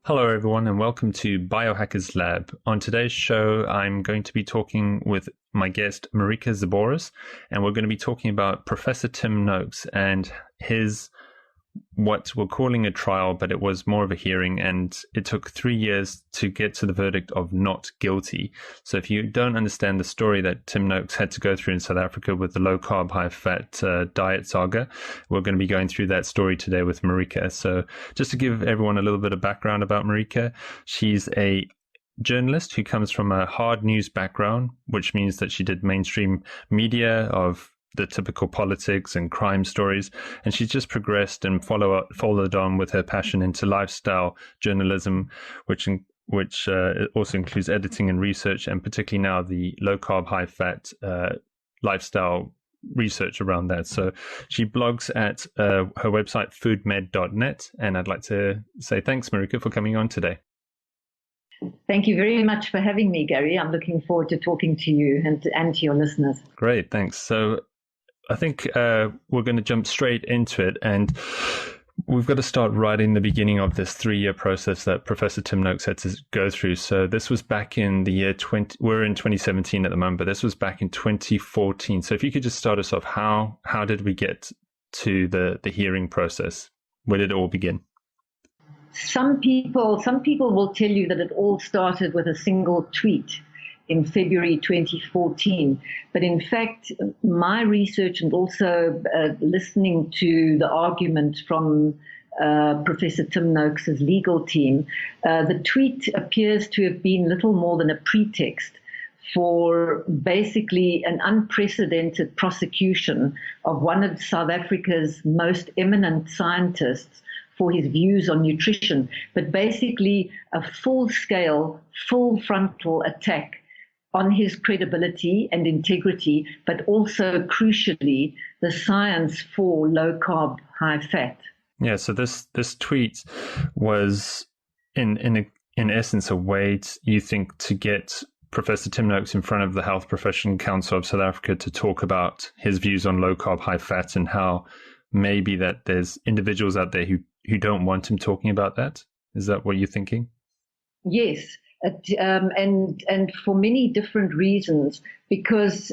Hello, everyone, and welcome to Biohackers Lab. On today's show, I'm going to be talking with my guest, Marika Sboros, and we're going to be talking about Professor Tim Noakes and his what we're calling a trial, but it was more of a hearing, and it took 3 years to get to the verdict of not guilty. So if you don't understand the story that Tim Noakes had to go through in South Africa with the low-carb, high-fat diet saga, we're going to be going through that story today with Marika. So just to give everyone a little bit of background about Marika, she's a journalist who comes from a hard news background, which means that she did mainstream media of the typical politics and crime stories, and she's just progressed and followed on with her passion into lifestyle journalism, which also includes editing and research, and particularly now the low carb, high fat lifestyle research around that. So she blogs at her website foodmed.net, and I'd like to say thanks, Marika, for coming on today. Thank you very much for having me, Gary. I'm looking forward to talking to you and to your listeners. Great, thanks. So I think we're going to jump straight into it, and we've got to start right in the beginning of this 3-year process that Professor Tim Noakes had to go through. So this was back in the year we're in 2017 at the moment, but this was back in 2014. So if you could just start us off, how did we get to the hearing process? Where did it all begin? Some people will tell you that it all started with a single tweet in February 2014. But in fact, my research and also listening to the argument from Professor Tim Noakes' legal team, the tweet appears to have been little more than a pretext for basically an unprecedented prosecution of one of South Africa's most eminent scientists for his views on nutrition, but basically a full-scale, full frontal attack on his credibility and integrity, but also crucially the science for low carb, high fat. Yeah, so this tweet was in essence a way you think to get Professor Tim Noakes in front of the Health Profession Council of South Africa to talk about his views on low carb, high fat, and how maybe that there's individuals out there who don't want him talking about that. Is that what you're thinking? Yes. And for many different reasons, because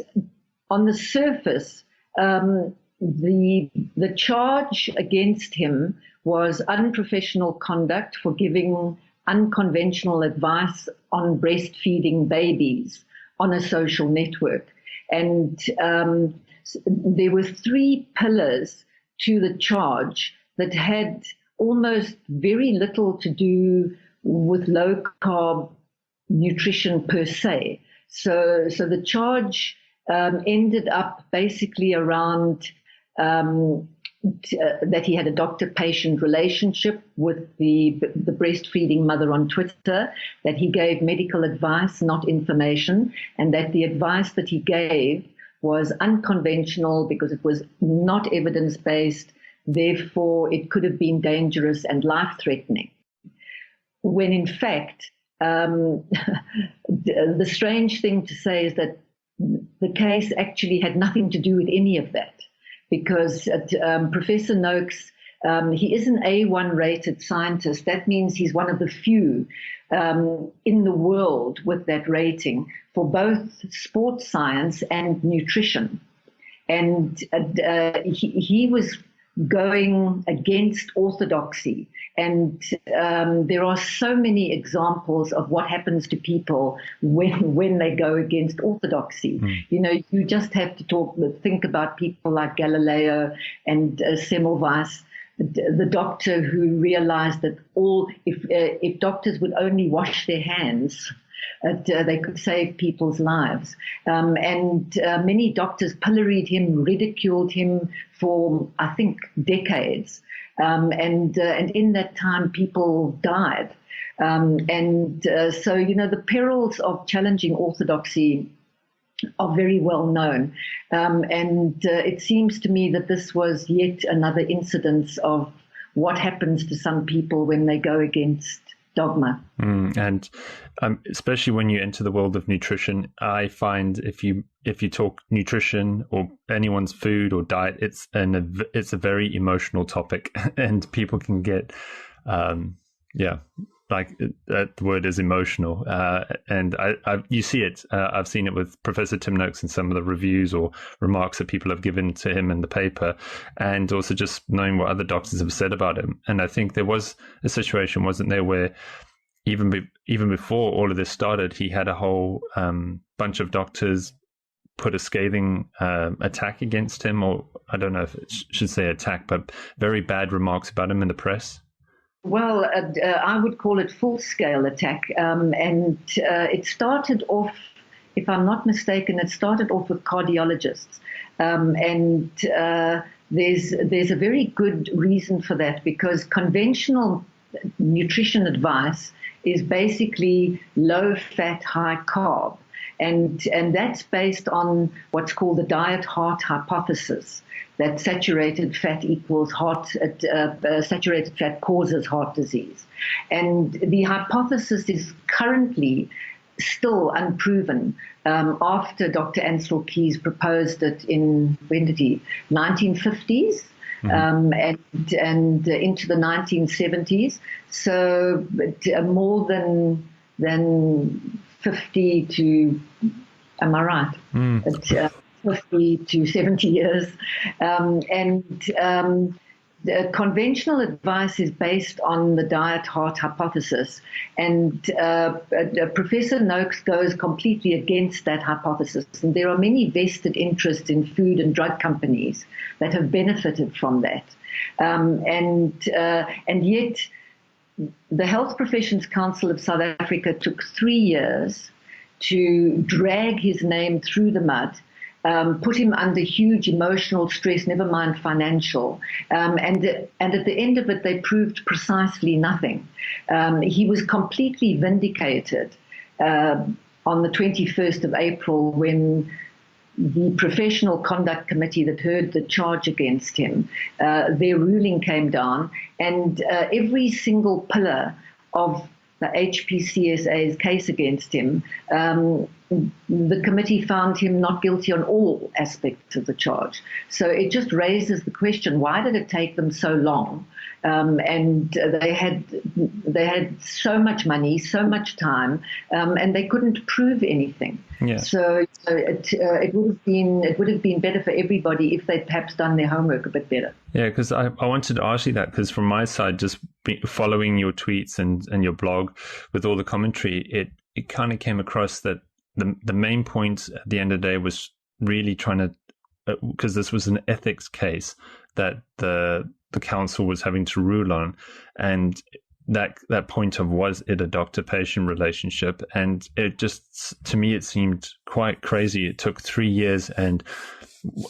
on the surface, the charge against him was unprofessional conduct for giving unconventional advice on breastfeeding babies on a social network. And there were 3 pillars to the charge that had almost very little to do with low carb nutrition per se. So the charge ended up basically around that he had a doctor-patient relationship with the breastfeeding mother on Twitter, that he gave medical advice, not information, and that the advice that he gave was unconventional because it was not evidence-based, therefore it could have been dangerous and life-threatening. When in fact, the strange thing to say is that the case actually had nothing to do with any of that, because Professor Noakes, he is an A1 rated scientist. That means he's one of the few in the world with that rating for both sports science and nutrition. And he was going against orthodoxy. And there are so many examples of what happens to people when they go against orthodoxy. You know, you just have to think about people like Galileo and Semmelweis, the doctor who realized that if doctors would only wash their hands, they could save people's lives. And many doctors pilloried him, ridiculed him for, I think, decades. And in that time, people died. So, you know, the perils of challenging orthodoxy are very well known. And it seems to me that this was yet another incidence of what happens to some people when they go against dogma. And especially when you enter the world of nutrition, I find if you talk nutrition or anyone's food or diet, it's a very emotional topic, and people can get like that word is emotional, and you see it. I've seen it with Professor Tim Noakes in some of the reviews or remarks that people have given to him in the paper, and also just knowing what other doctors have said about him. And I think there was a situation, wasn't there, where even before all of this started, he had a whole bunch of doctors put a scathing attack against him, or I don't know if it should say attack, but very bad remarks about him in the press. Well, I would call it full-scale attack, and it started off, if I'm not mistaken, it started off with cardiologists, and there's a very good reason for that, because conventional nutrition advice is basically low-fat, high-carb, and that's based on what's called the diet-heart hypothesis, that saturated fat equals saturated fat causes heart disease. And the hypothesis is currently still unproven after Dr. Ansel Keys proposed it in, when did he, 1950s? Mm-hmm. and into the 1970s. So more than 50 to, am I right? 50 to 70 years. The conventional advice is based on the diet-heart hypothesis. And Professor Noakes goes completely against that hypothesis. And there are many vested interests in food and drug companies that have benefited from that. And yet, the Health Professions Council of South Africa took 3 years to drag his name through the mud, put him under huge emotional stress, never mind financial. And at the end of it, they proved precisely nothing. He was completely vindicated on the 21st of April when the Professional Conduct Committee that heard the charge against him, their ruling came down, and every single pillar of the HPCSA's case against him, the committee found him not guilty on all aspects of the charge. So it just raises the question, why did it take them so long? And they had so much money, so much time, and they couldn't prove anything. Yeah. So it would have been better for everybody if they'd perhaps done their homework a bit better. Yeah, because I wanted to ask you that, because from my side, just following your tweets and your blog with all the commentary, it kind of came across that the main point at the end of the day was really trying to, because this was an ethics case that the council was having to rule on, and that point of, was it a doctor-patient relationship? And it just, to me, it seemed quite crazy. It took 3 years, and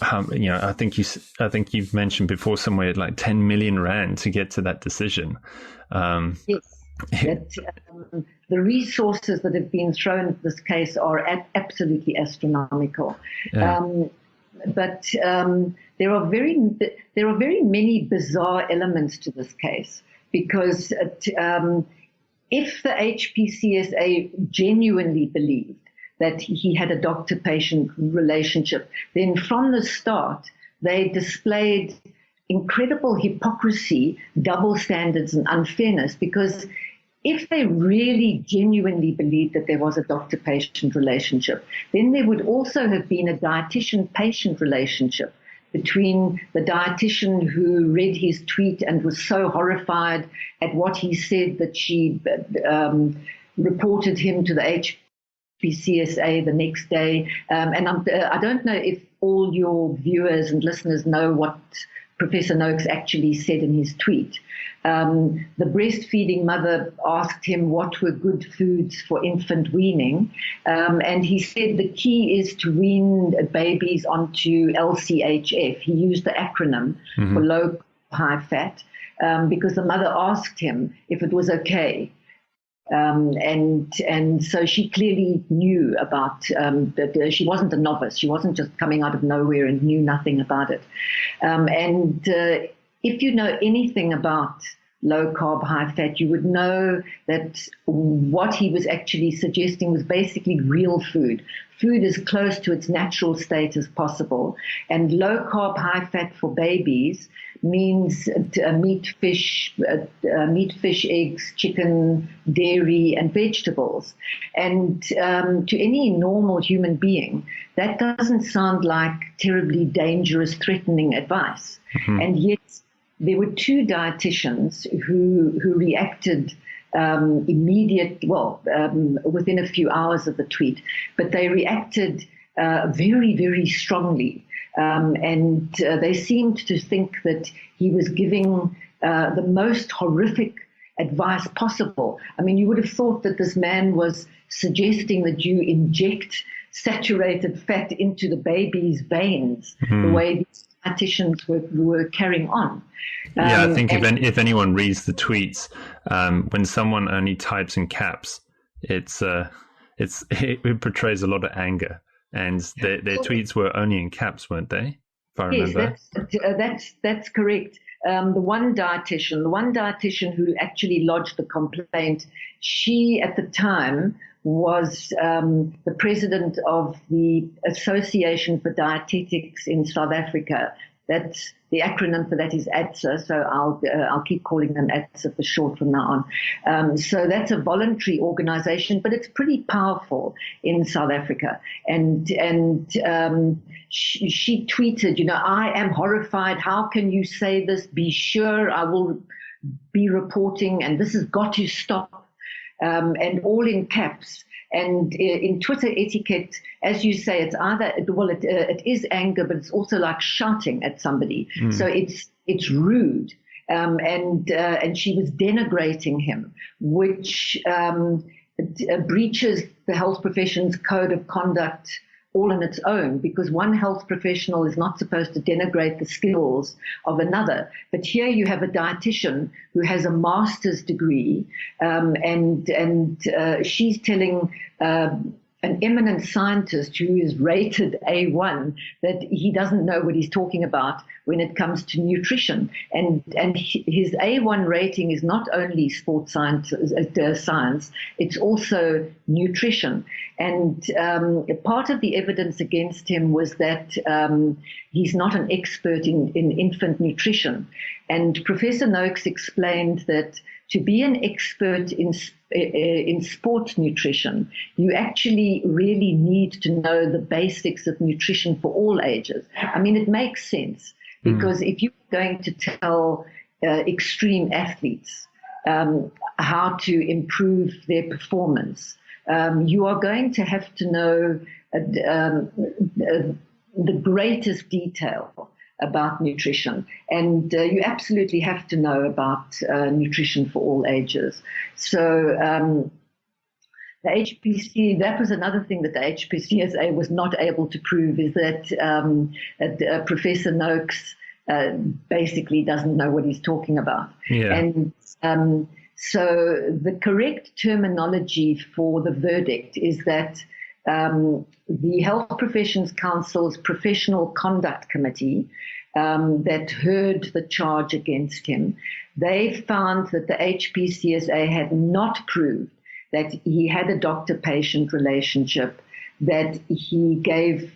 I think you've mentioned before somewhere like 10 million rand to get to that decision. Yes. The resources that have been thrown at this case are absolutely astronomical. Yeah. But there are very many bizarre elements to this case, because if the HPCSA genuinely believed that he had a doctor-patient relationship, then from the start they displayed incredible hypocrisy, double standards, and unfairness, because if they really genuinely believed that there was a doctor-patient relationship, then there would also have been a dietitian-patient relationship between the dietitian who read his tweet and was so horrified at what he said that she reported him to the HPCSA the next day. And I don't know if all your viewers and listeners know what Professor Noakes actually said in his tweet. The breastfeeding mother asked him what were good foods for infant weaning, and he said the key is to wean babies onto LCHF. He used the acronym for low, high fat, because the mother asked him if it was okay. And so she clearly knew about that. She wasn't a novice. She wasn't just coming out of nowhere and knew nothing about it. And if you know anything about low carb, high fat, you would know that what he was actually suggesting was basically real food. Food as close to its natural state as possible. And low carb, high fat for babies means meat, fish, eggs, chicken, dairy, and vegetables. And to any normal human being, that doesn't sound like terribly dangerous, threatening advice. Mm-hmm. And yet, there were two dietitians who reacted within a few hours of the tweet, but they reacted very, very strongly. And they seemed to think that he was giving the most horrific advice possible. I mean, you would have thought that this man was suggesting that you inject saturated fat into the baby's veins, the way these dietitians were carrying on. I think if anyone reads the tweets, when someone only types in caps, it portrays a lot of anger. And their tweets were only in caps, weren't they? If I remember. Yes, that's correct. The one dietitian who actually lodged the complaint, she at the time was the president of the Association for Dietetics in South Africa. That's the acronym for that is ADSA, so I'll keep calling them ADSA for short from now on. So that's a voluntary organization, but it's pretty powerful in South Africa. And she tweeted, I am horrified. How can you say this? Be sure I will be reporting, and this has got to stop. And all in caps. And in Twitter etiquette, as you say, it's either, it is anger, but it's also like shouting at somebody. So it's rude. And she was denigrating him, which breaches the health profession's code of conduct all on its own, because one health professional is not supposed to denigrate the skills of another. But here you have a dietitian who has a master's degree, and she's telling an eminent scientist who is rated A1 that he doesn't know what he's talking about when it comes to nutrition. And his A1 rating is not only sports science, it's also nutrition. And part of the evidence against him was that he's not an expert in infant nutrition. And Professor Noakes explained that to be an expert in sports nutrition, you actually really need to know the basics of nutrition for all ages. I mean, it makes sense, because if you're going to tell extreme athletes how to improve their performance, you are going to have to know the greatest detail about nutrition, and you absolutely have to know about nutrition for all ages. So the HPC, that was another thing that the HPCSA was not able to prove, is that Professor Noakes basically doesn't know what he's talking about. Yeah. And so the correct terminology for the verdict is that the Health Professions Council's Professional Conduct Committee that heard the charge against him, they found that the HPCSA had not proved that he had a doctor-patient relationship, that he gave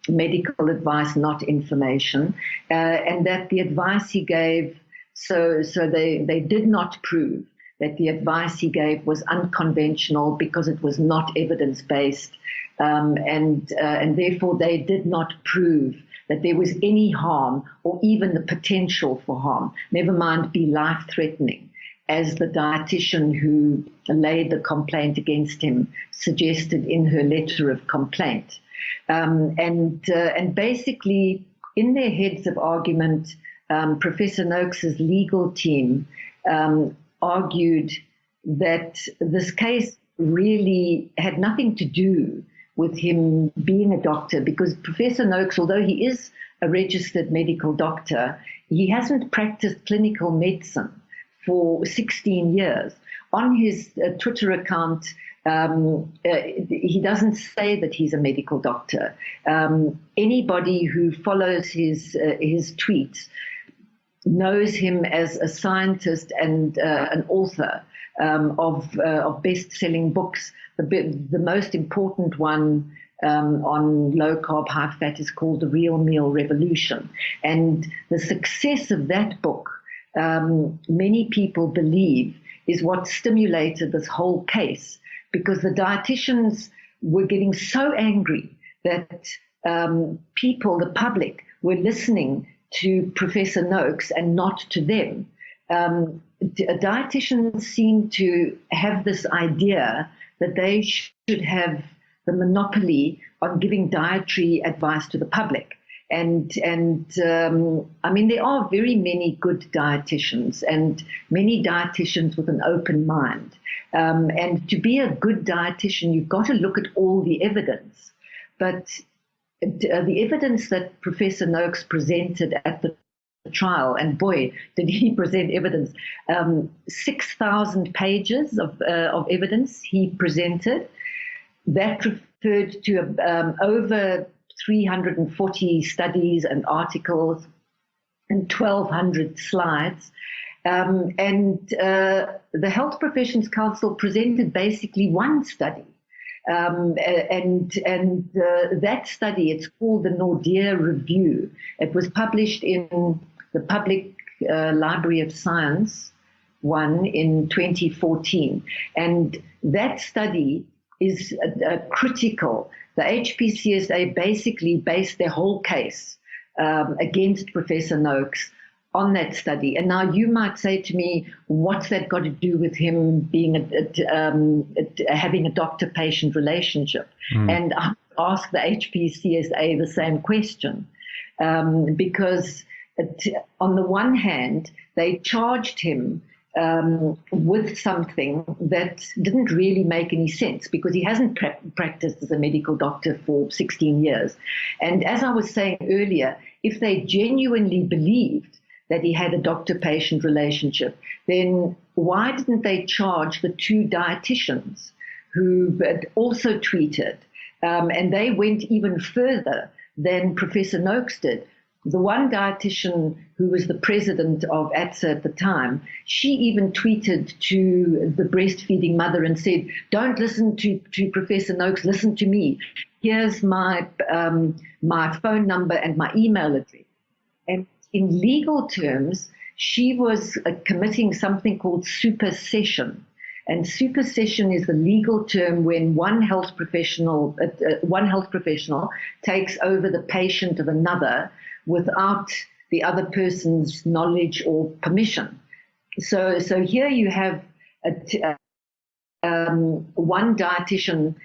medical advice, not information, and that the advice he gave, so they did not prove that the advice he gave was unconventional because it was not evidence-based, and therefore they did not prove that there was any harm or even the potential for harm, never mind be life-threatening, as the dietitian who laid the complaint against him suggested in her letter of complaint. And basically, in their heads of argument, Professor Noakes's legal team argued that this case really had nothing to do with him being a doctor, because Professor Noakes, although he is a registered medical doctor, he hasn't practiced clinical medicine for 16 years. On his Twitter account, he doesn't say that he's a medical doctor. Anybody who follows his tweets knows him as a scientist and an author of best-selling books. The most important one on low-carb, high-fat is called The Real Meal Revolution. And the success of that book, many people believe, is what stimulated this whole case, because the dietitians were getting so angry that people, the public, were listening to Professor Noakes and not to them. Dietitians seem to have this idea that they should have the monopoly on giving dietary advice to the public. And I mean, there are very many good dietitians and many dietitians with an open mind. And to be a good dietitian, you've got to look at all the evidence. But the evidence that Professor Noakes presented at the trial, and boy, did he present evidence, 6,000 pages of evidence he presented. That referred to over 340 studies and articles and 1,200 slides. And the Health Professions Council presented basically one study. That study, it's called the Nordia Review. It was published in the Public Library of Science one in 2014. And that study is critical. The HPCSA basically based their whole case against Professor Noakes on that study. And now you might say to me, what's that got to do with him being having a doctor-patient relationship? And I asked the HPCSA the same question, because on the one hand, they charged him with something that didn't really make any sense, because he hasn't practiced as a medical doctor for 16 years. And as I was saying earlier, if they genuinely believed that he had a doctor-patient relationship, then why didn't they charge the two dietitians who had also tweeted? And they went even further than Professor Noakes did. The one dietitian who was the president of ADSA at the time, she even tweeted to the breastfeeding mother and said, don't listen to Professor Noakes, listen to me. Here's my phone number and my email address. And in legal terms, she was committing something called supersession. And supersession is the legal term when one health professional takes over the patient of another without the other person's knowledge or permission. So here you have one dietitian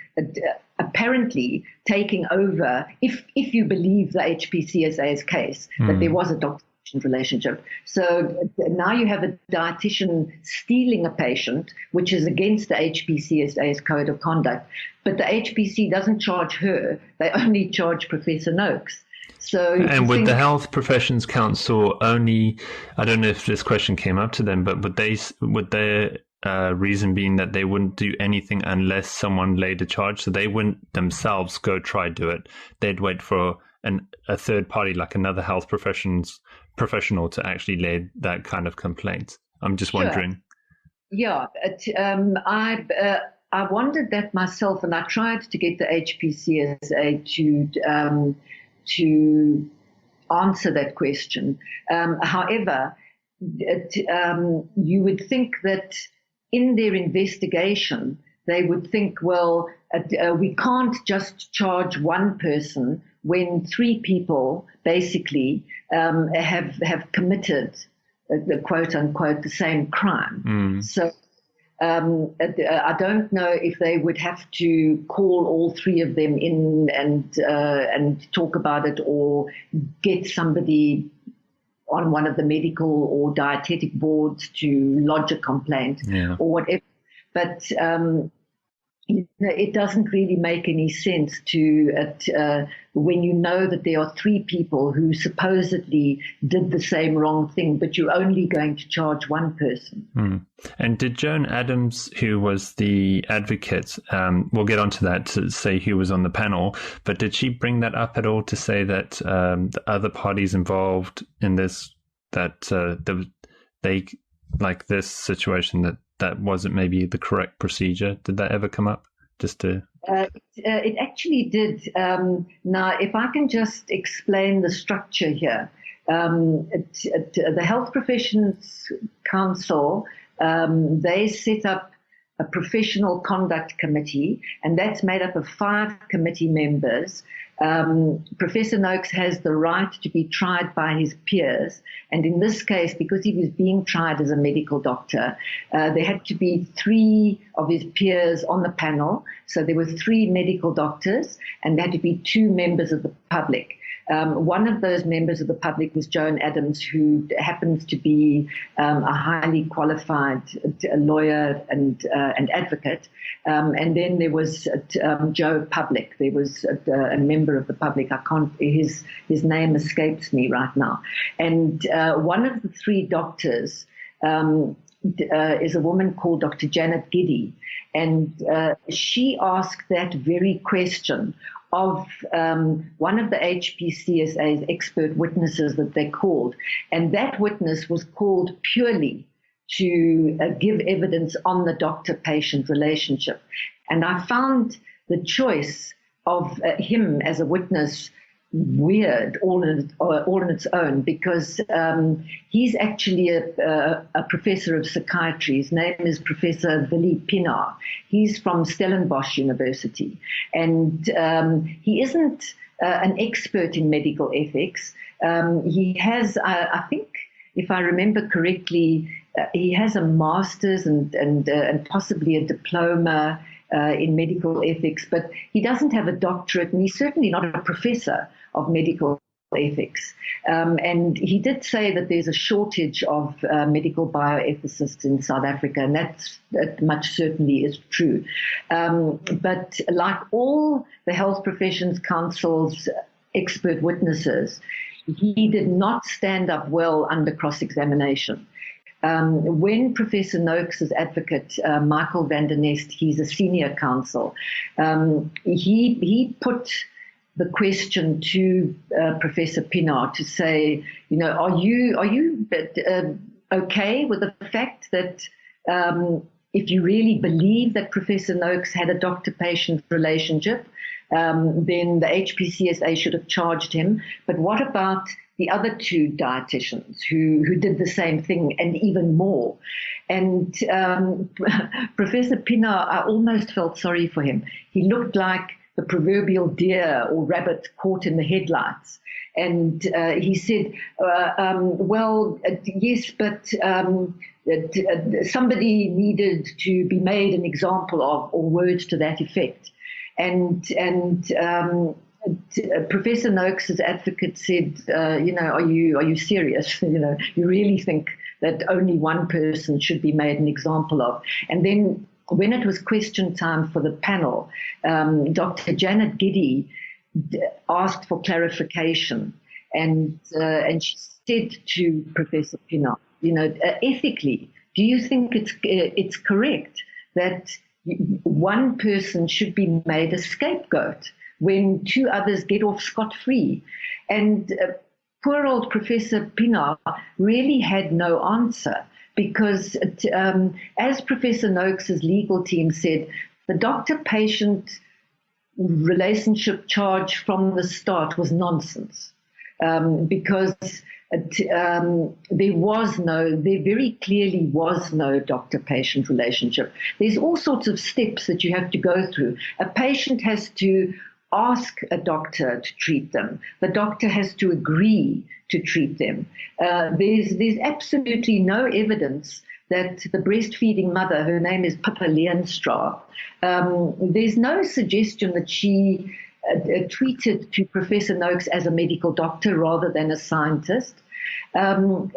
apparently taking over, if you believe the HPCSA's case, that there was a doctor-patient relationship. So now you have a dietitian stealing a patient, which is against the HPCSA's code of conduct. But the HPC doesn't charge her, they only charge Professor Noakes. So, and would the Health Professions Council only, I don't know if this question came up to them, but would their reason being that they wouldn't do anything unless someone laid a charge? So they wouldn't themselves go try do it. They'd wait for a third party, like another health professional, to actually lay that kind of complaint. I'm just wondering. Yeah, I wondered that myself, and I tried to get the HPCSA to answer that question. However, you would think that in their investigation, they would think, well, we can't just charge one person when three people basically have committed, the quote unquote, the same crime. So I don't know if they would have to call all three of them in and talk about it, or get somebody on one of the medical or dietetic boards to lodge a complaint or whatever. But it doesn't really make any sense to when you know that there are three people who supposedly did the same wrong thing, but you're only going to charge one person. And did Joan Adams, who was the advocate, we'll get onto that, to say who was on the panel, but did she bring that up at all to say that the other parties involved in this that they like this situation that wasn't maybe the correct procedure? Did that ever come up? Just to it actually did. Now, if I can just explain the structure here, the Health Professions Council, they set up a professional conduct committee, and that's made up of 5 committee members. Professor Noakes has the right to be tried by his peers, and in this case, because he was being tried as a medical doctor, there had to be 3 of his peers on the panel. So there were 3 medical doctors, and there had to be 2 members of the public. One of those members of the public was Joan Adams, who happens to be a highly qualified lawyer and advocate. And then there was Joe Public. There was a member of the public. I can't. His name escapes me right now. And one of the 3 doctors is a woman called Dr. Janet Giddy, and she asked that very question of one of the HPCSA's expert witnesses that they called. And that witness was called purely to give evidence on the doctor-patient relationship. And I found the choice of him as a witness weird all on its own, because he's actually a professor of psychiatry. His name is Professor Willy Pinaar. He's from Stellenbosch University, and he isn't an expert in medical ethics. He has, I think, if I remember correctly, he has a master's and possibly a diploma in medical ethics, but he doesn't have a doctorate, and he's certainly not a professor of medical ethics. And he did say that there's a shortage of medical bioethicists in South Africa, and that much certainly is true. But like all the Health Professions Council's expert witnesses, he did not stand up well under cross-examination. When Professor Noakes' advocate, Michael van der Nest, he's a senior counsel, he put the question to Professor Pinaar to say, are you okay with the fact that if you really believe that Professor Noakes had a doctor-patient relationship, then the HPCSA should have charged him. But what about the other 2 dietitians who did the same thing and even more? And Professor Pinaar, I almost felt sorry for him. He looked like the proverbial deer or rabbit caught in the headlights. And he said, yes, but somebody needed to be made an example of, or words to that effect. And Professor Noakes' advocate said, are you serious? You really think that only one person should be made an example of? And then when it was question time for the panel, Dr. Janet Giddy asked for clarification, and she said to Professor Pinaar, ethically, do you think it's correct that one person should be made a scapegoat when 2 others get off scot-free? And poor old Professor Pinaar really had no answer, because as Professor Noakes' legal team said, the doctor-patient relationship charge from the start was nonsense, because there very clearly was no doctor-patient relationship. There's all sorts of steps that you have to go through. A patient has to ask a doctor to treat them. The doctor has to agree to treat them. There's absolutely no evidence that the breastfeeding mother, her name is Pippa Leenstra, there's no suggestion that she tweeted to Professor Noakes as a medical doctor rather than a scientist. And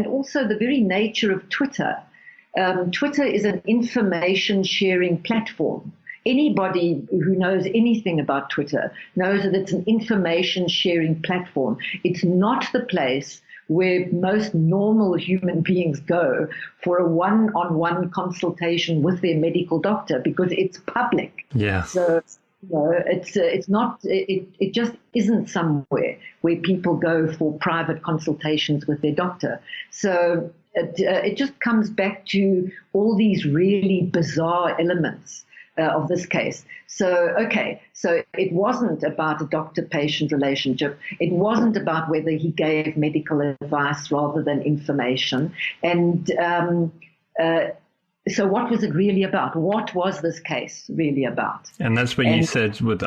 also the very nature of Twitter. Twitter is an information sharing platform. Anybody who knows anything about Twitter knows that it's an information sharing platform. It's not the place where most normal human beings go for a one-on-one consultation with their medical doctor, because it's public. Yeah. So No, it's not. It just isn't somewhere where people go for private consultations with their doctor. So it just comes back to all these really bizarre elements of this case. So so it wasn't about a doctor-patient relationship. It wasn't about whether he gave medical advice rather than information. And so what was it really about? What was this case really about? And that's what you said with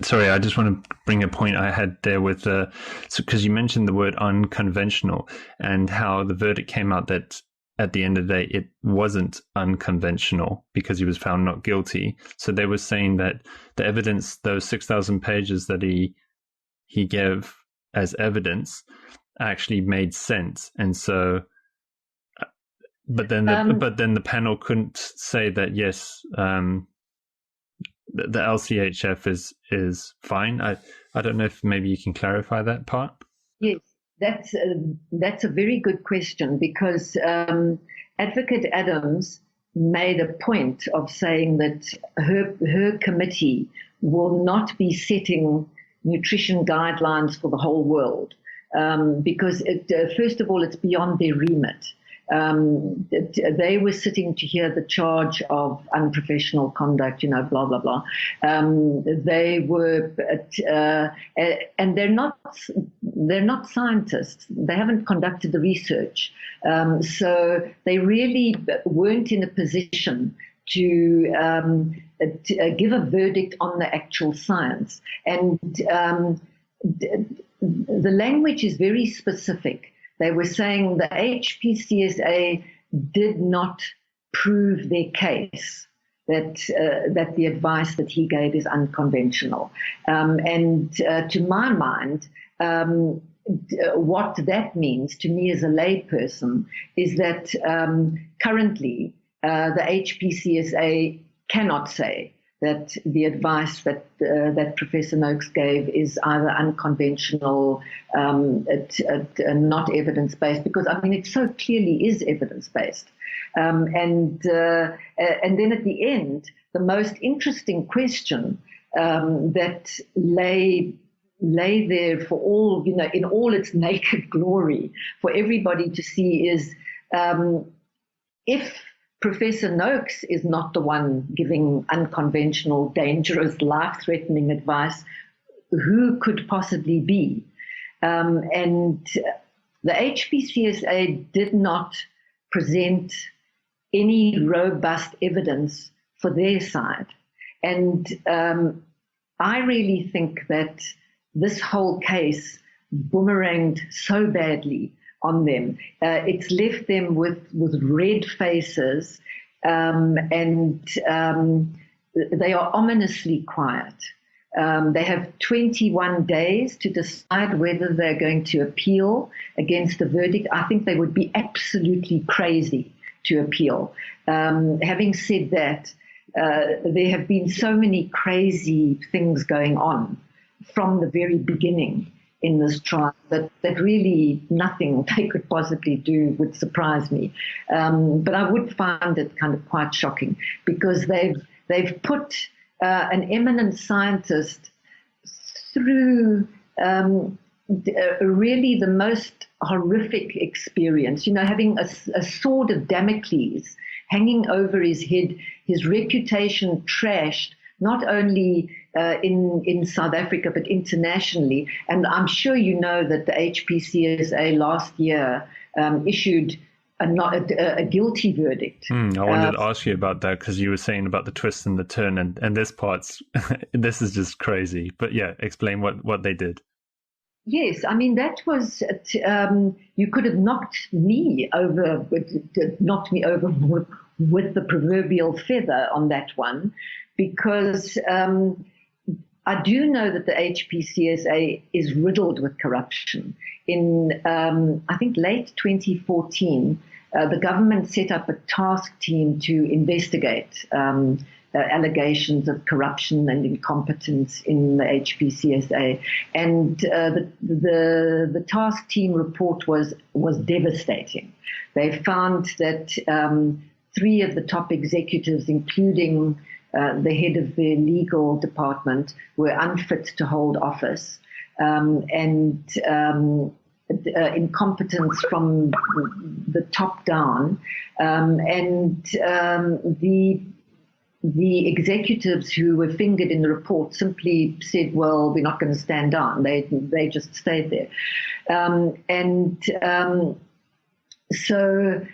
sorry, I just want to bring a point I had there with because you mentioned the word unconventional and how the verdict came out that at the end of the day it wasn't unconventional because he was found not guilty. So they were saying that the evidence, those 6,000 pages that he gave as evidence, actually made sense. And so but then the panel couldn't say that yes, the LCHF is fine. I don't know if maybe you can clarify that part. Yes, that's a very good question, because Advocate Adams made a point of saying that her committee will not be setting nutrition guidelines for the whole world, because first of all, it's beyond their remit. They were sitting to hear the charge of unprofessional conduct, blah, blah, blah. They were, and they're not scientists. They haven't conducted the research. So they really weren't in a position to give a verdict on the actual science. And the language is very specific. They were saying the HPCSA did not prove their case, that the advice that he gave is unconventional. And to my mind, what that means to me as a layperson is that currently the HPCSA cannot say that the advice that Professor Noakes gave is either unconventional, not evidence-based, because it so clearly is evidence-based. And then at the end, the most interesting question that lay there for all, in all its naked glory, for everybody to see is if Professor Noakes is not the one giving unconventional, dangerous, life-threatening advice, who could possibly be? And the HPCSA did not present any robust evidence for their side. And I really think that this whole case boomeranged so badly on them. It's left them with red faces, and they are ominously quiet. They have 21 days to decide whether they're going to appeal against the verdict. I think they would be absolutely crazy to appeal. Having said that, there have been so many crazy things going on from the very beginning in this trial that really nothing they could possibly do would surprise me. But I would find it kind of quite shocking, because they've put an eminent scientist through really the most horrific experience, having a sword of Damocles hanging over his head, his reputation trashed, not only in South Africa, but internationally. And I'm sure you know that the HPCSA last year issued a guilty verdict. I wanted to ask you about that, because you were saying about the twist and the turn, and this part's, this is just crazy. But yeah, explain what they did. Yes, that was, you could have knocked me over with the proverbial feather on that one, because I do know that the HPCSA is riddled with corruption. In, I think, late 2014, the government set up a task team to investigate allegations of corruption and incompetence in the HPCSA. And the task team report was devastating. They found that 3 of the top executives, including the head of the legal department, were unfit to hold office, and incompetence from the top down, and the executives who were fingered in the report simply said, well, we're not going to stand down. They just stayed there. So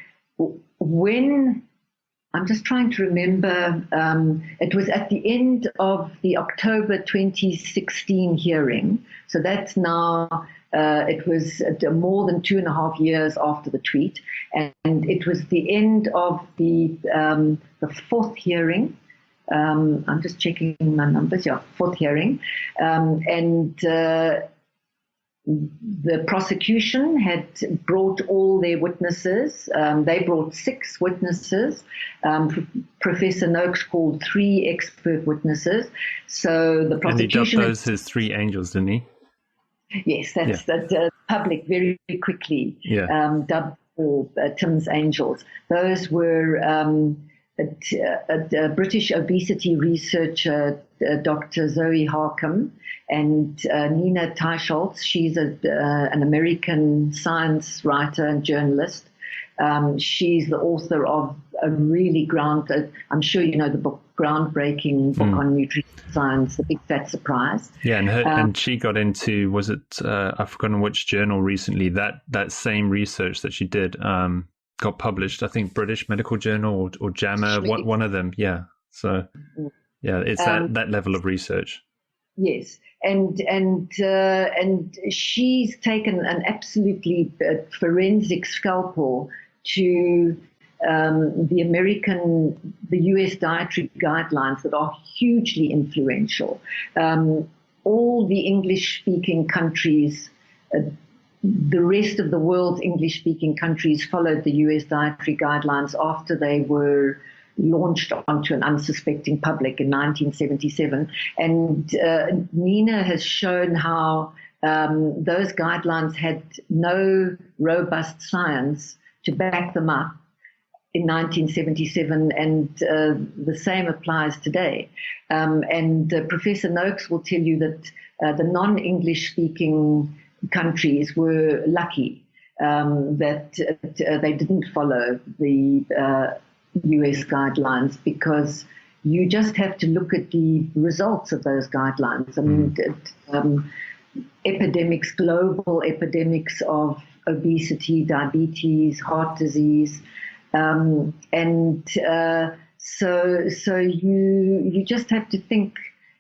when, I'm just trying to remember, it was at the end of the October 2016 hearing. So that's now, it was more than 2.5 years after the tweet. And it was the end of the fourth hearing. I'm just checking my numbers. Yeah, fourth hearing. The prosecution had brought all their witnesses. They brought 6 witnesses. Professor Noakes called 3 expert witnesses. So the prosecution... And he dubbed those his 3 angels, didn't he? Yes, that's the public very quickly dubbed Tim's angels. Those were a British obesity researcher, Dr. Zoe Harcum, and Nina Teicholz. She's an American science writer and journalist. She's the author of a really I'm sure you know the book, groundbreaking book on nutrition science, The Big Fat Surprise. Yeah, and she got into, was it, I've forgotten which journal recently, that same research that she did got published, I think British Medical Journal or JAMA, one of them, yeah. So, yeah, it's that level of research. Yes, and she's taken an absolutely forensic scalpel to the US Dietary Guidelines that are hugely influential. All the English-speaking countries, the rest of the world's English-speaking countries followed the US Dietary Guidelines after they were launched onto an unsuspecting public in 1977. And Nina has shown how those guidelines had no robust science to back them up in 1977, and the same applies today. And Professor Noakes will tell you that the non-English speaking countries were lucky that they didn't follow the US guidelines, because you just have to look at the results of those guidelines. I mean, epidemics, global epidemics of obesity, diabetes, heart disease, so you just have to think,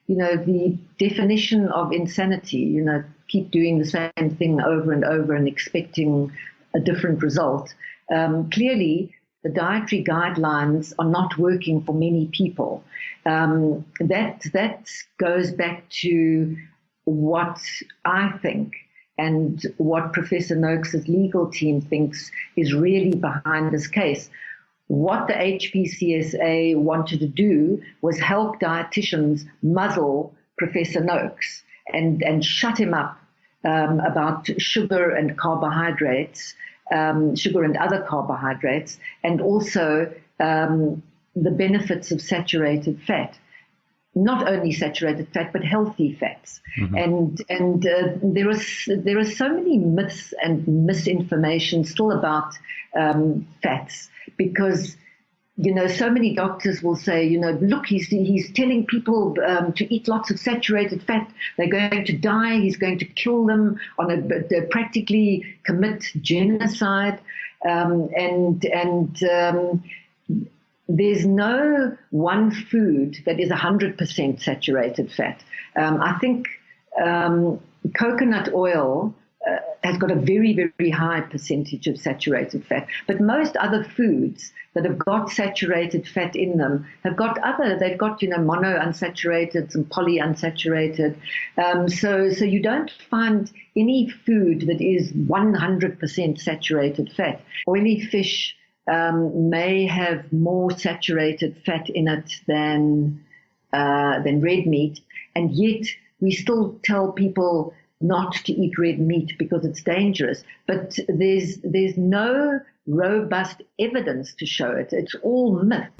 the definition of insanity, keep doing the same thing over and over and expecting a different result. Clearly, the dietary guidelines are not working for many people. That goes back to what I think and what Professor Noakes' legal team thinks is really behind this case. What the HPCSA wanted to do was help dietitians muzzle Professor Noakes and shut him up about sugar and carbohydrates, sugar and other carbohydrates, and also the benefits of saturated fat. Not only saturated fat, but healthy fats. And there are so many myths and misinformation still about fats, because so many doctors will say, look, he's telling people to eat lots of saturated fat. They're going to die. He's going to kill them practically commit genocide. There's no one food that is 100% saturated fat. I think coconut oil has got a very, very high percentage of saturated fat. But most other foods that have got saturated fat in them they've got monounsaturated, some polyunsaturated. So you don't find any food that is 100% saturated fat. Oily fish may have more saturated fat in it than red meat, and yet we still tell people not to eat red meat because it's dangerous. But there's no robust evidence to show it. It's all myth.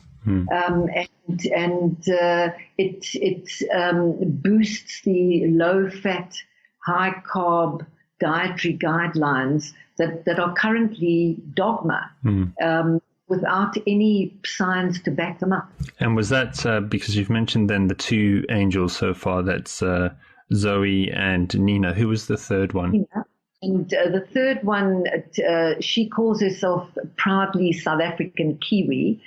It boosts the low-fat, high-carb dietary guidelines that are currently dogma, without any science to back them up. And was that because you've mentioned then the two angels so far, that's Zoe and Nina. Who was the third one? Yeah. And the third one, she calls herself proudly South African Kiwi.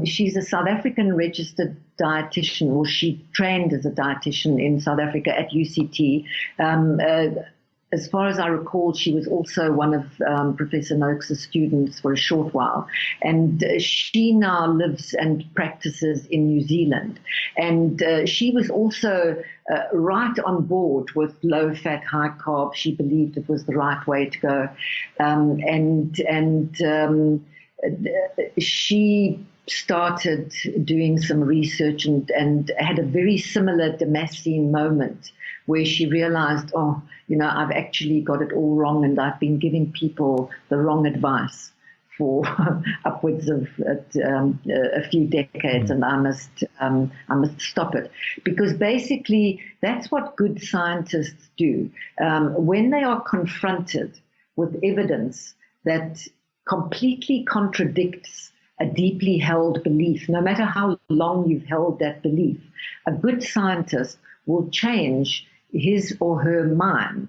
She's a South African registered dietitian, or she trained as a dietitian in South Africa at UCT. As far as I recall, she was also one of Professor Noakes' students for a short while. And she now lives and practices in New Zealand. And she was also right on board with low-fat, high-carb. She believed it was the right way to go. She started doing some research and had a very similar Damascene moment where she realized, I've actually got it all wrong, and I've been giving people the wrong advice for upwards of a few decades, and I must stop it. Because basically, that's what good scientists do. When they are confronted with evidence that completely contradicts a deeply held belief, no matter how long you've held that belief, a good scientist will change his or her mind.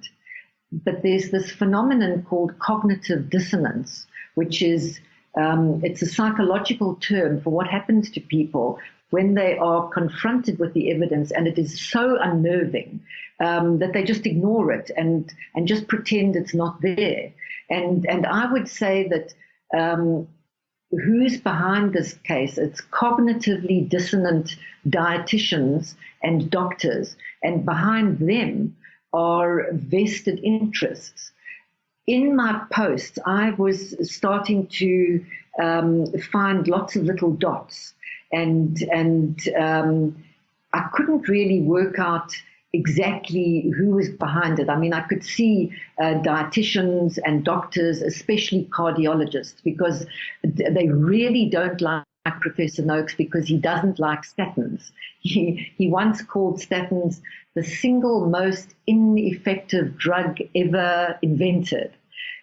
But there's this phenomenon called cognitive dissonance, which is, it's a psychological term for what happens to people when they are confronted with the evidence and it is so unnerving that they just ignore it and just pretend it's not there. And I would say that who's behind this case? It's cognitively dissonant dietitians and doctors, and behind them are vested interests. In my posts, I was starting to find lots of little dots, and I couldn't really work out exactly who was behind it. I mean, I could see dietitians and doctors, especially cardiologists, because they really don't like Professor Noakes because he doesn't like statins. He once called statins the single most ineffective drug ever invented.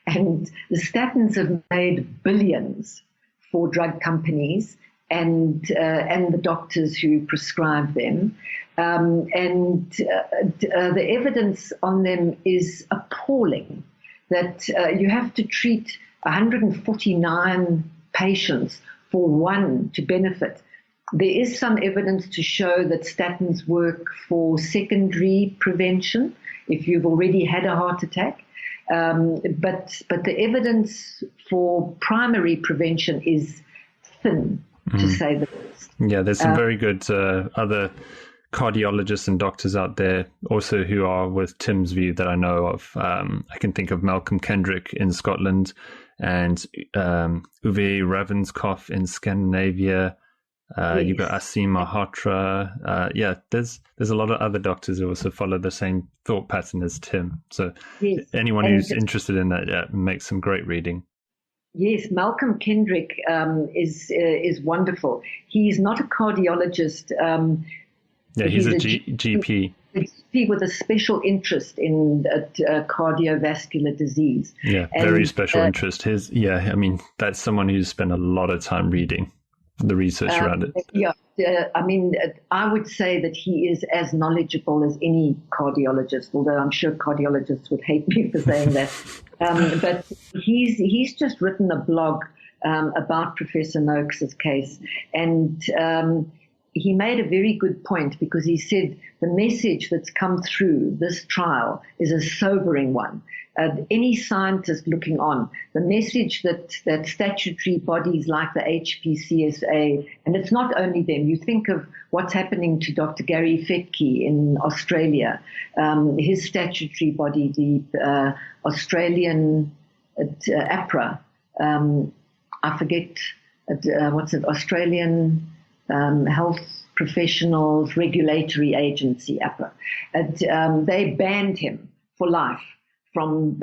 And the statins have made billions for drug companies and the doctors who prescribe them. The evidence on them is appalling, that you have to treat 149 patients for one to benefit. There is some evidence to show that statins work for secondary prevention if you've already had a heart attack. But the evidence for primary prevention is thin, to say the least. Yeah, there's some very good other cardiologists and doctors out there also who are with Tim's view that I know of. I can think of Malcolm Kendrick in Scotland and Uwe Ravenscoff in Scandinavia. Yes. You've got Asim Malhotra. There's a lot of other doctors who also follow the same thought pattern as Tim. So yes. Anyone who's interested in that, makes some great reading. Yes, Malcolm Kendrick is wonderful. He's not a cardiologist. He's a GP. A GP with a special interest in cardiovascular disease. Yeah, very special interest. That's someone who's spent a lot of time reading the research around it. I would say that he is as knowledgeable as any cardiologist, although I'm sure cardiologists would hate me for saying that. But he's just written a blog about Professor Noakes' case, and he made a very good point, because he said the message that's come through this trial is a sobering one. Any scientist looking on, the message that statutory bodies like the HPCSA, and it's not only them, you think of what's happening to Dr. Gary Fetke in Australia, his statutory body, the Australian APRA, I forget, Australian Health Professionals Regulatory Agency, APRA. They banned him for life from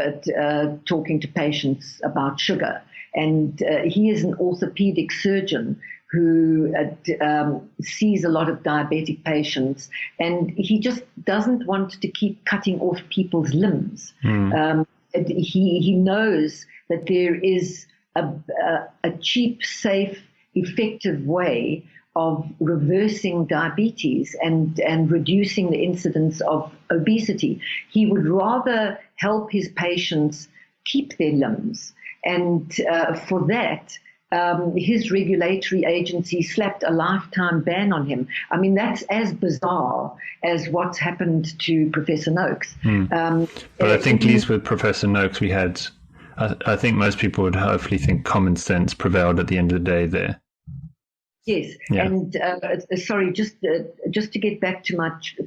talking to patients about sugar. And he is an orthopedic surgeon who sees a lot of diabetic patients, and he just doesn't want to keep cutting off people's limbs. He knows that there is a cheap, safe, effective way of reversing diabetes and reducing the incidence of obesity. He would rather help his patients keep their limbs. And for that, his regulatory agency slapped a lifetime ban on him. I mean, that's as bizarre as what's happened to Professor Noakes. But I think at least with Professor Noakes, we had, I think most people would hopefully think common sense prevailed at the end of the day there. Yes, yeah. And sorry, just to get back to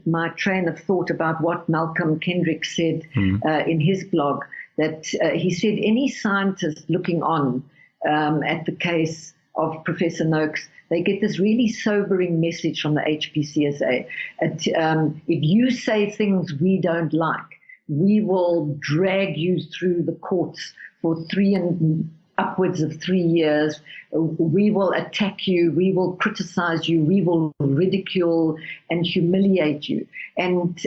my train of thought about what Malcolm Kendrick said in his blog, that he said any scientist looking on at the case of Professor Noakes, they get this really sobering message from the HPCSA. If you say things we don't like, we will drag you through the courts for upwards of 3 years. We will attack you. We will criticize you. We will ridicule and humiliate you. And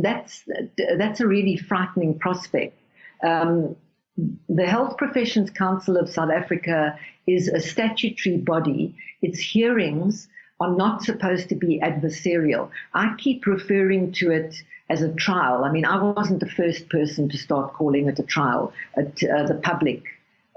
that's a really frightening prospect. The Health Professions Council of South Africa is a statutory body. Its hearings are not supposed to be adversarial. I keep referring to it as a trial. I mean, I wasn't the first person to start calling it a trial. The public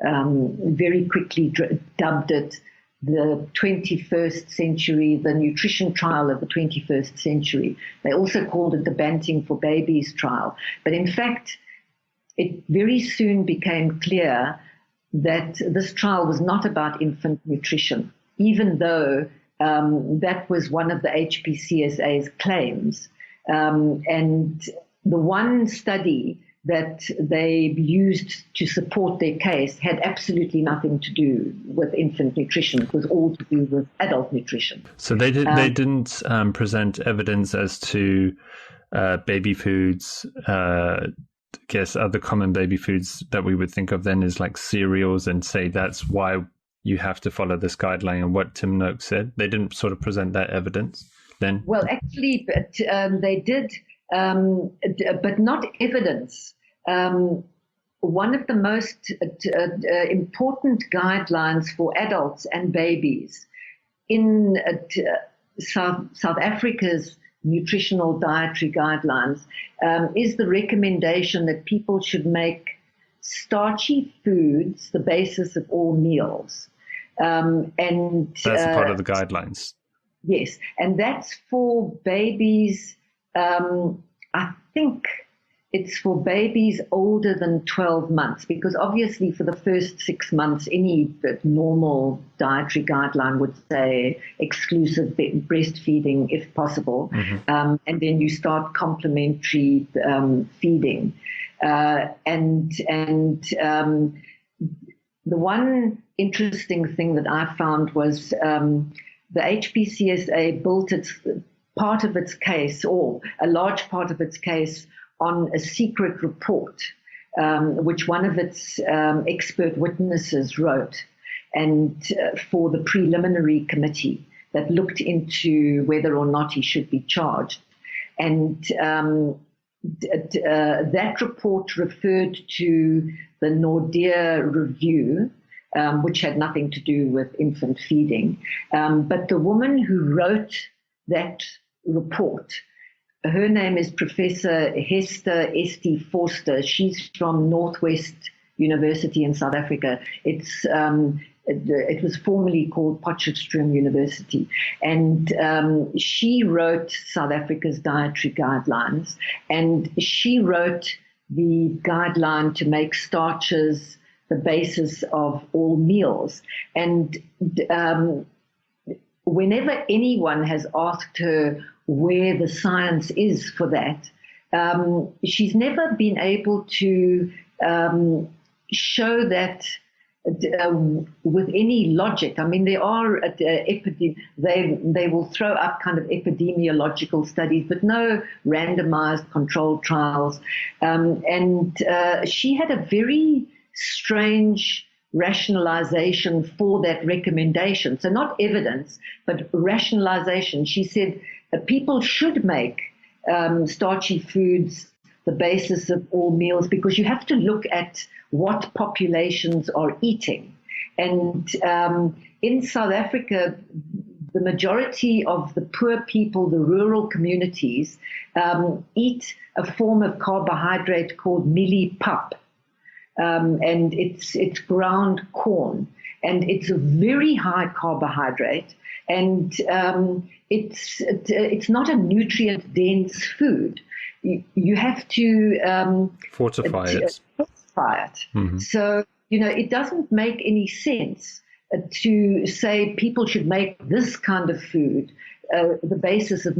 very quickly dubbed it the 21st century, the nutrition trial of the 21st century. They also called it the Banting for Babies trial. But in fact, it very soon became clear that this trial was not about infant nutrition, even though that was one of the HPCSA's claims. And the one study that they used to support their case had absolutely nothing to do with infant nutrition. It was all to do with adult nutrition. So they didn't present evidence as to baby foods. I guess other common baby foods that we would think of then is like cereals, and say that's why you have to follow this guideline, and what Tim Noakes said. They didn't sort of present that evidence then? Well, actually, they did, but not evidence. One of the most important guidelines for adults and babies in South Africa's nutritional dietary guidelines is the recommendation that people should make starchy foods the basis of all meals. And that's a part of the guidelines. Yes, and that's for babies. I think it's for babies older than 12 months, because obviously for the first 6 months, any normal dietary guideline would say exclusive breastfeeding if possible, and then you start complementary feeding. And the one interesting thing that I found was the HPCSA built part of its case, or a large part of its case, on a secret report, which one of its expert witnesses wrote, and for the preliminary committee that looked into whether or not he should be charged. And that report referred to the Nordia review, which had nothing to do with infant feeding. But the woman who wrote that report, her name is Professor Hester Esti Forster. She's from Northwest University in South Africa. It was formerly called Potchefstroom University. And she wrote South Africa's dietary guidelines. And she wrote the guideline to make starches the basis of all meals. And whenever anyone has asked her where the science is for that, she's never been able to show that with any logic. I mean, there are they will throw up kind of epidemiological studies, but no randomized controlled trials. And she had a very strange rationalization for that recommendation. So not evidence, but rationalization. She said people should make starchy foods the basis of all meals, because you have to look at what populations are eating. And in South Africa, the majority of the poor people, the rural communities, eat a form of carbohydrate called mealie pap. And it's ground corn, and it's a very high carbohydrate, and it's not a nutrient dense food. You have to fortify it. Mm-hmm. So it doesn't make any sense to say people should make this kind of food the basis of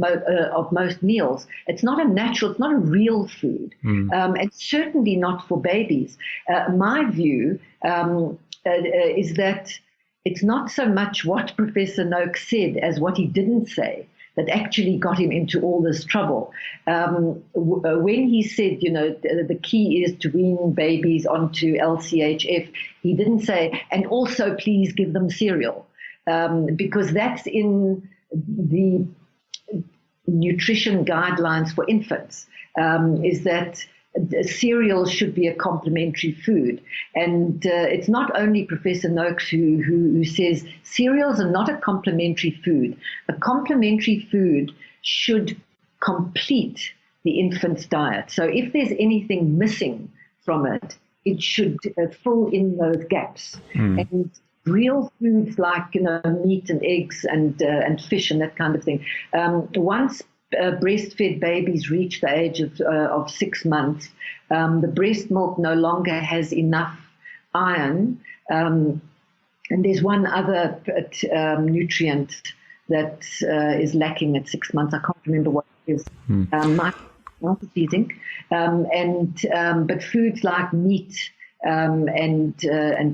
most meals. It's not a natural, it's not a real food, and certainly not for babies. My view is that it's not so much what Professor Noakes said as what he didn't say that actually got him into all this trouble. When he said, the key is to wean babies onto LCHF, he didn't say, and also please give them cereal, because that's in the nutrition guidelines for infants, is that cereals should be a complementary food. And it's not only Professor Noakes who says cereals are not a complementary food. A complementary food should complete the infant's diet. So if there's anything missing from it, it should fill in those gaps. And real foods like meat and eggs and fish and that kind of thing. Once breastfed babies reach the age of 6 months, the breast milk no longer has enough iron, and there's one other nutrient that is lacking at 6 months. I can't remember what it is. Not teasing. But foods like meat and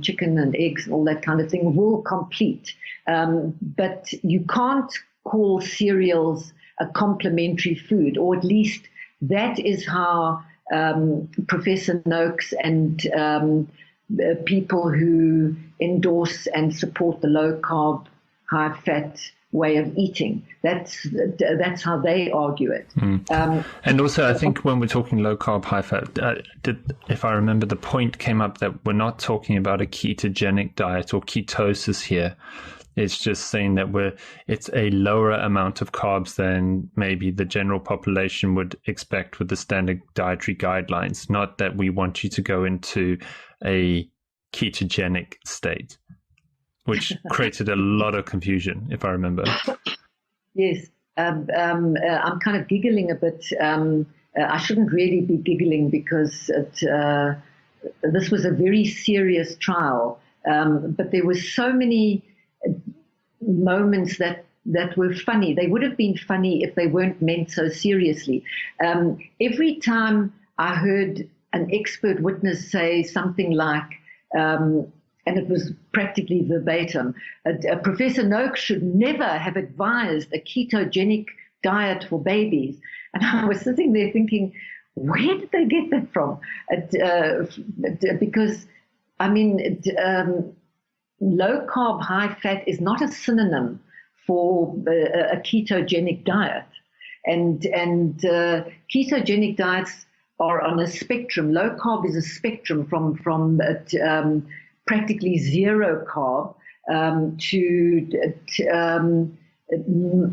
chicken and eggs and all that kind of thing will complete. But you can't call cereals a complementary food, or at least that is how Professor Noakes and people who endorse and support the low-carb, high-fat way of eating. That's how they argue it. And also, I think when we're talking low-carb, high-fat, if I remember, the point came up that we're not talking about a ketogenic diet or ketosis here. It's just saying that it's a lower amount of carbs than maybe the general population would expect with the standard dietary guidelines. Not that we want you to go into a ketogenic state, which created a lot of confusion, if I remember. Yes. I'm kind of giggling a bit. I shouldn't really be giggling because this was a very serious trial. But there were so many moments that were funny. They would have been funny if they weren't meant so seriously. Every time I heard an expert witness say something like, and it was practically verbatim, Professor Noakes should never have advised a ketogenic diet for babies. And I was sitting there thinking, where did they get that from? Because, I mean, low carb, high fat is not a synonym for a ketogenic diet. And ketogenic diets are on a spectrum. Low carb is a spectrum from practically zero carb to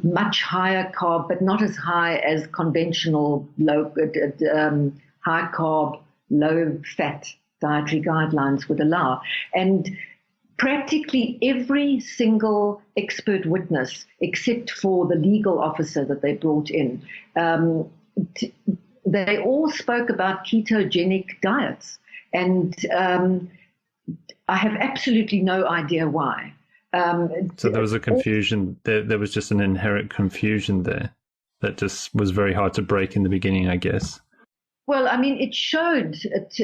much higher carb, but not as high as conventional high carb, low fat dietary guidelines would allow. And practically every single expert witness, except for the legal officer that they brought in, they all spoke about ketogenic diets. And I have absolutely no idea why. So there was a confusion. There was just an inherent confusion there that just was very hard to break in the beginning, I guess. Well, I mean, it showed,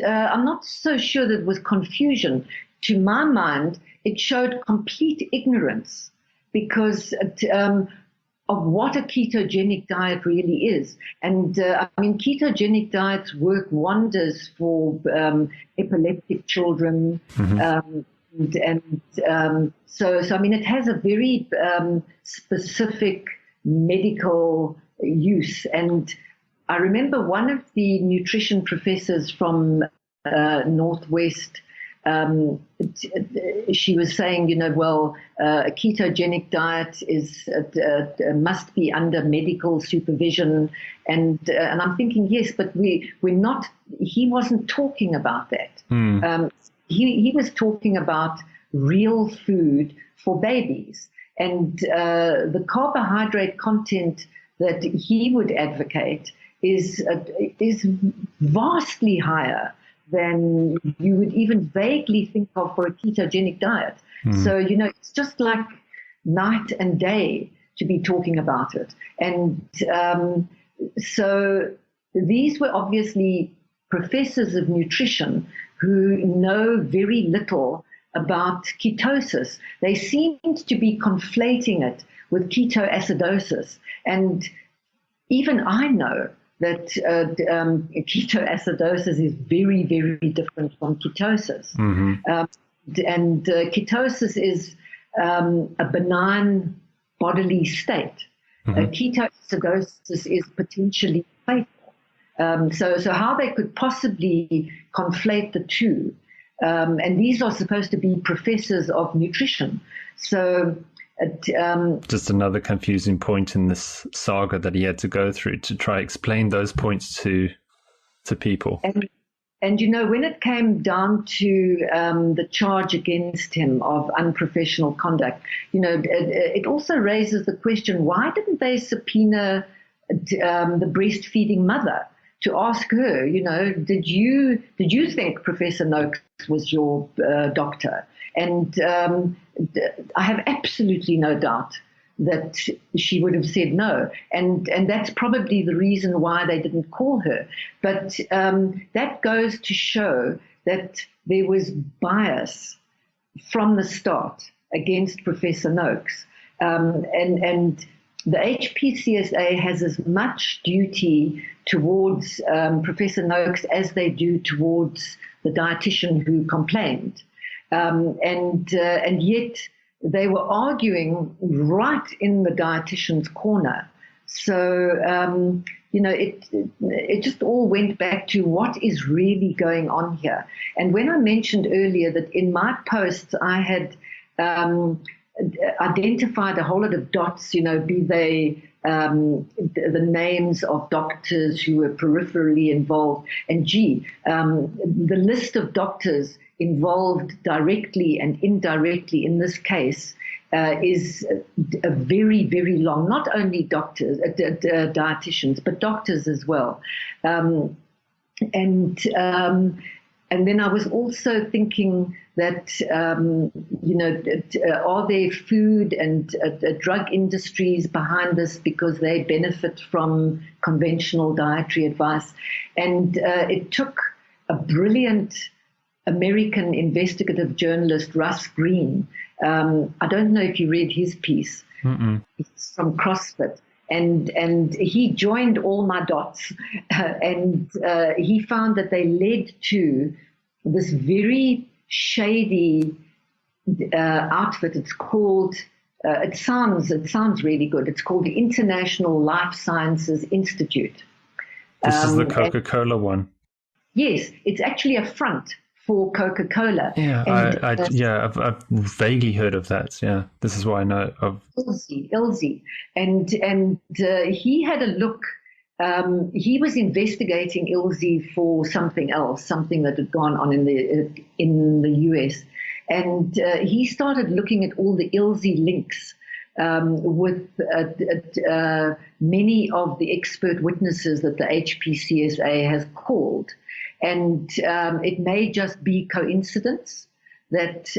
I'm not so sure that it was confusion. To my mind, it showed complete ignorance because of what a ketogenic diet really is. And I mean, ketogenic diets work wonders for epileptic children, So I mean, it has a very specific medical use. And I remember one of the nutrition professors from Northwest, she was saying, a ketogenic diet must be under medical supervision, and I'm thinking, yes, but we're not. He wasn't talking about that. He was talking about real food for babies, and the carbohydrate content that he would advocate is vastly higher than you would even vaguely think of for a ketogenic diet. So, it's just like night and day to be talking about it. And so these were obviously professors of nutrition who know very little about ketosis. They seemed to be conflating it with ketoacidosis. And even I know that ketoacidosis is very, very different from ketosis. And ketosis is a benign bodily state. Ketoacidosis is potentially fatal. So how they could possibly conflate the two, and these are supposed to be professors of nutrition. So just another confusing point in this saga that he had to go through to try explain those points to people. And when it came down to the charge against him of unprofessional conduct, it also raises the question: why didn't they subpoena the breastfeeding mother to ask her? Did you think Professor Noakes was your doctor? And I have absolutely no doubt that she would have said no. And that's probably the reason why they didn't call her. But that goes to show that there was bias from the start against Professor Noakes. And the HPCSA has as much duty towards Professor Noakes as they do towards the dietitian who complained. And yet they were arguing right in the dietitian's corner. So, it just all went back to what is really going on here. And when I mentioned earlier that in my posts I had identified a whole lot of dots, be they the names of doctors who were peripherally involved, and the list of doctors involved directly and indirectly in this case is a very, very long, not only doctors, dietitians, but doctors as well. And then I was also thinking that, are there food and drug industries behind this because they benefit from conventional dietary advice? And it took a brilliant American investigative journalist, Russ Green. I don't know if you read his piece. It's from CrossFit. And he joined all my dots, and he found that they led to this very shady outfit. It's called, it sounds really good. It's called the International Life Sciences Institute. This is the Coca-Cola one. Yes, it's actually a front for Coca-Cola. Yeah, I've vaguely heard of that. Yeah, this is why I know of ILSI. And he had a look. He was investigating ILSI for something else, something that had gone on in the US, and he started looking at all the ILSI links with many of the expert witnesses that the HPCSA has called. And it may just be coincidence that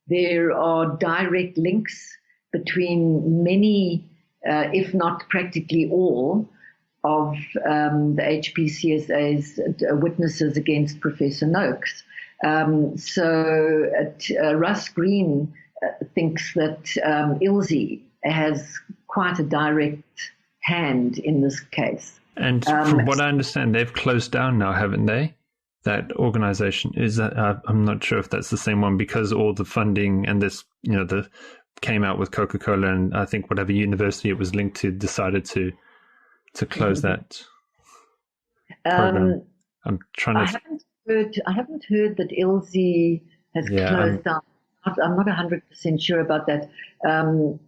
there are direct links between many, if not practically all, of the HPCSA's witnesses against Professor Noakes. So Russ Green thinks that ILSI has quite a direct hand in this case. And from what I understand, they've closed down now, haven't they? that organization is that I'm not sure if that's the same one, because all the funding and this, the came out with Coca-Cola, and I think whatever university it was linked to decided to close that program. I'm trying to. I haven't heard that LZ has closed down. I'm not 100% sure about that. I don't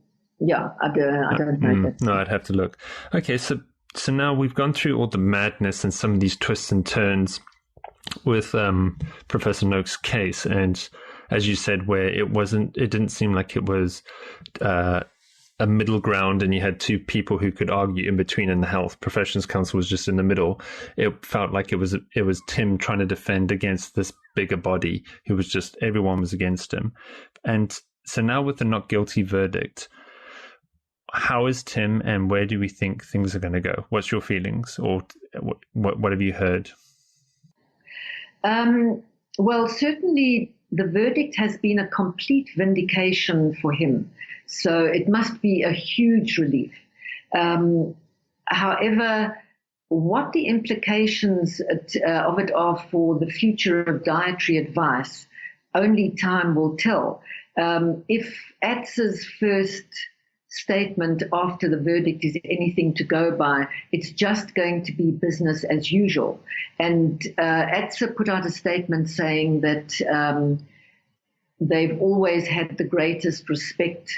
know that. No, I'd have to look. Okay, so now we've gone through all the madness and some of these twists and turns with Professor Noakes' case, and as you said, where it didn't seem like it was a middle ground, and you had two people who could argue in between, and the Health Professions Council was just in the middle. It felt like it was Tim trying to defend against this bigger body who was just, everyone was against him. And so now with the not guilty verdict, how is Tim, and where do we think things are going to go? What's your feelings, or what have you heard? Well, certainly the verdict has been a complete vindication for him. So it must be a huge relief. However, what the implications of it are for the future of dietary advice, only time will tell. If ADSA's first statement after the verdict is anything to go by, it's just going to be business as usual. And ADSA put out a statement saying that they've always had the greatest respect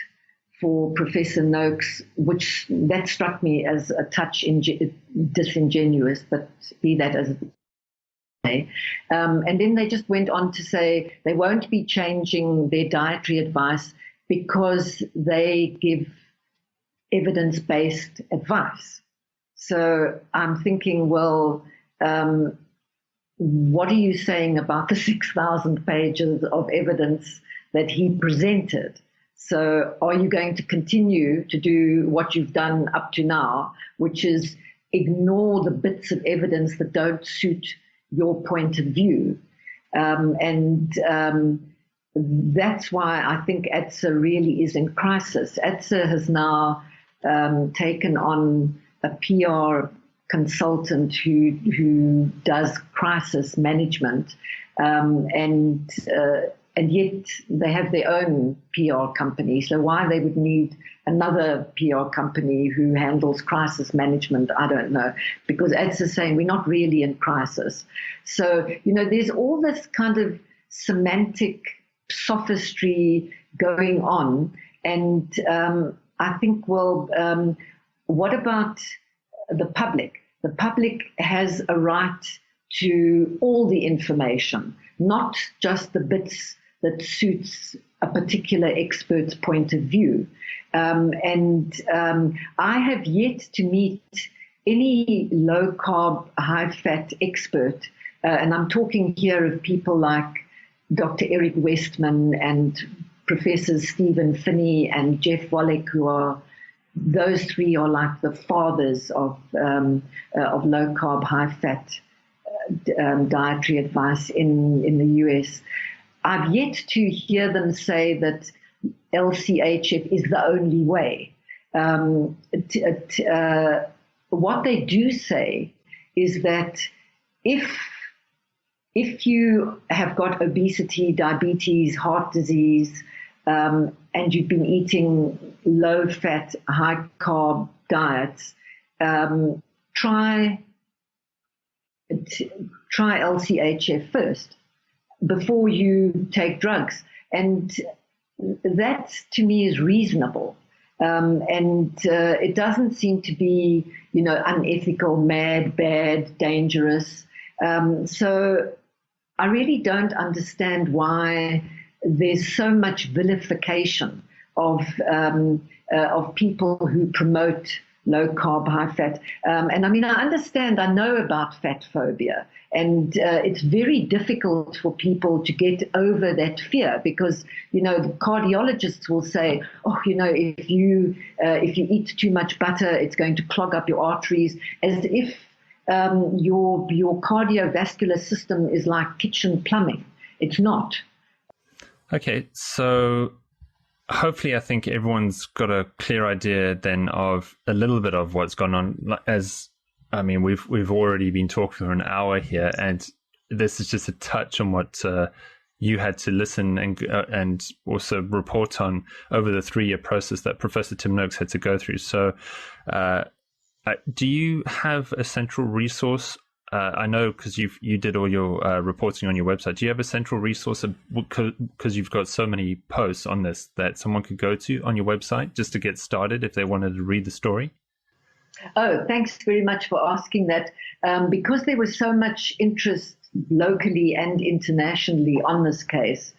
for Professor Noakes, which that struck me as a touch disingenuous, but be that as it may. And then they just went on to say they won't be changing their dietary advice because they give evidence-based advice. So I'm thinking, well, what are you saying about the 6,000 pages of evidence that he presented? So are you going to continue to do what you've done up to now, which is ignore the bits of evidence that don't suit your point of view? That's why I think ADSA really is in crisis. ADSA has now taken on a PR consultant who does crisis management, and yet they have their own PR company. So why they would need another PR company who handles crisis management, I don't know, because ADSA is saying we're not really in crisis. So, there's all this kind of semantic sophistry going on. And I think, well, what about the public? The public has a right to all the information, not just the bits that suits a particular expert's point of view. I have yet to meet any low-carb, high-fat expert, and I'm talking here of people like Dr. Eric Westman and Professors Stephen Finney and Jeff Wallach, those three are like the fathers of low-carb, high-fat dietary advice in the US. I've yet to hear them say that LCHF is the only way. What they do say is that if you have got obesity, diabetes, heart disease, and you've been eating low-fat, high-carb diets, try LCHF first before you take drugs. And that, to me, is reasonable. It doesn't seem to be, unethical, mad, bad, dangerous. So I really don't understand why there's so much vilification of people who promote low carb, high fat. And I mean, I know about fat phobia, and it's very difficult for people to get over that fear because, the cardiologists will say, if you eat too much butter, it's going to clog up your arteries, as if your cardiovascular system is like kitchen plumbing. It's not. Okay, so hopefully I think everyone's got a clear idea then of a little bit of what's gone on. We've already been talking for an hour here, and this is just a touch on what you had to listen and also report on over the 3-year process that Professor Tim Noakes had to go through. So do you have a central resource? I know because you did all your reporting on your website. Do you have a central resource because you've got so many posts on this that someone could go to on your website just to get started if they wanted to read the story? Oh, thanks very much for asking that. Because there was so much interest locally and internationally on this case,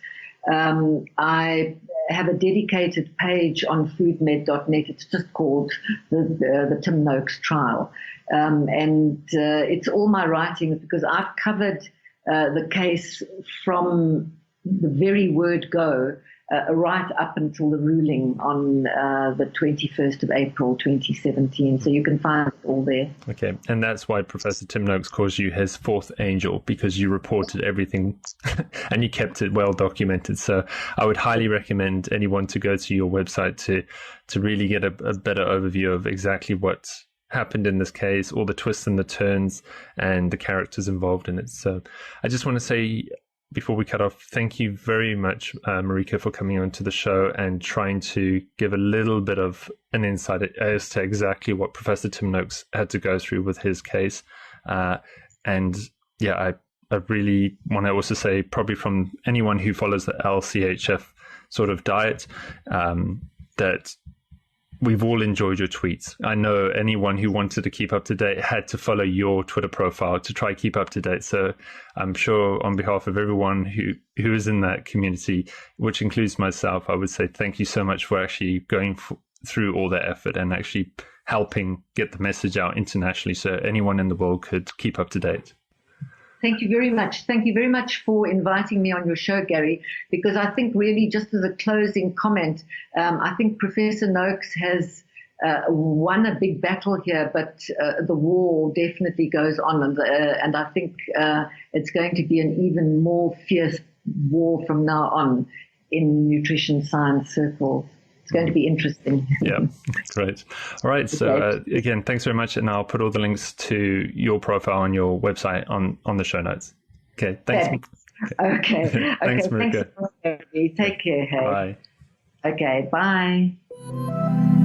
I have a dedicated page on foodmed.net. It's just called the Tim Noakes trial. And it's all my writings because I've covered the case from the very word go right up until the ruling on the 21st of April 2017. So you can find it all there. Okay, and that's why Professor Tim Noakes calls you his fourth angel, because you reported everything and you kept it well documented. So I would highly recommend anyone to go to your website to really get a better overview of exactly what happened in this case, all the twists and the turns and the characters involved in it. So I just want to say, before we cut off, thank you very much, Marika, for coming onto the show and trying to give a little bit of an insight as to exactly what Professor Tim Noakes had to go through with his case. And yeah, I really want to also say, probably from anyone who follows the LCHF sort of diet, that we've all enjoyed your tweets. I know anyone who wanted to keep up to date had to follow your Twitter profile to try keep up to date. So I'm sure on behalf of everyone who is in that community, which includes myself, I would say thank you so much for actually going through all that effort and actually helping get the message out internationally so anyone in the world could keep up to date. Thank you very much. Thank you very much for inviting me on your show, Gary, because I think really just as a closing comment, I think Professor Noakes has won a big battle here, but the war definitely goes on. And I think it's going to be an even more fierce war from now on in nutrition science circles. It's going to be interesting. Yeah, great. All right. So again, thanks very much. And I'll put all the links to your profile on your website on the show notes. Okay. Thanks. Okay. Thanks, Marika. Thanks. Take care. Hey. Bye. Okay. Bye.